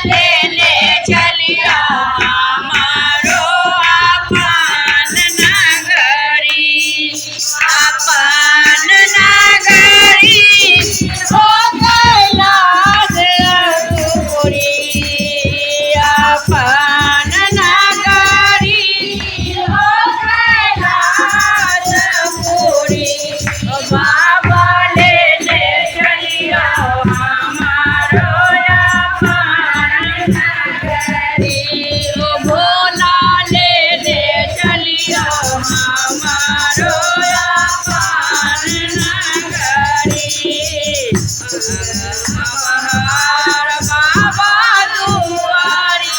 लेने चलिया हमारो अपन नगरी हो कैलाश रघुपुरी अपन नगरी हो कैलाश रघुपुरी बाबा लेने चलिया हमारो अपन नगरी ओ भोला लेने चलिया हमारो अपन नगरी हमार बाबा दुआरी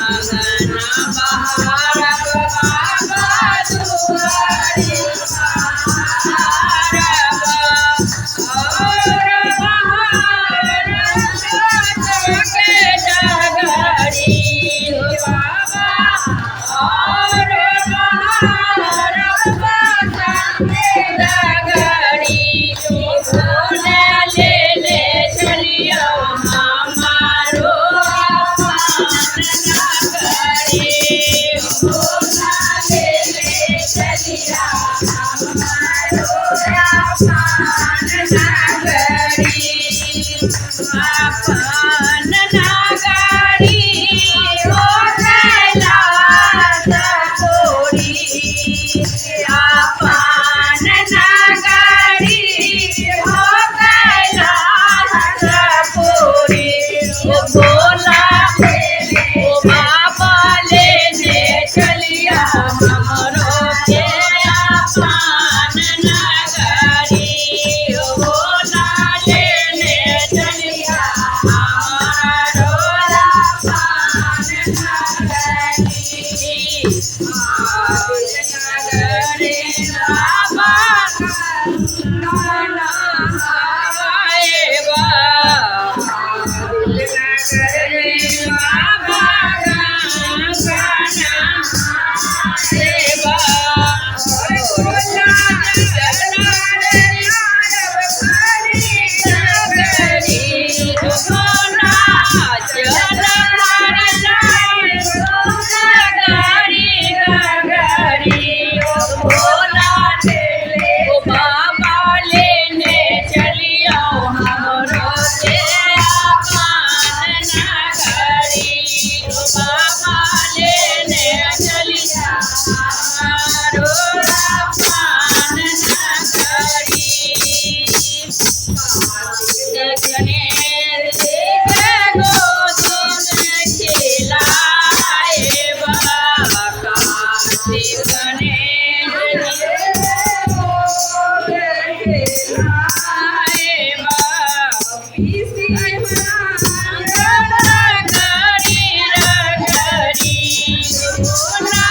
अगना बहार बाबा दुआरी अपन नगरी हो कैलाश रघुपुरी अपन नगरी हो कैलाश रघुपुरी ओ भोला ओ बाबा लेने चलिया हमरो के अपन नगरी ओ भोला लेने चलिया हमारो अपन नगरी बाबा Oh,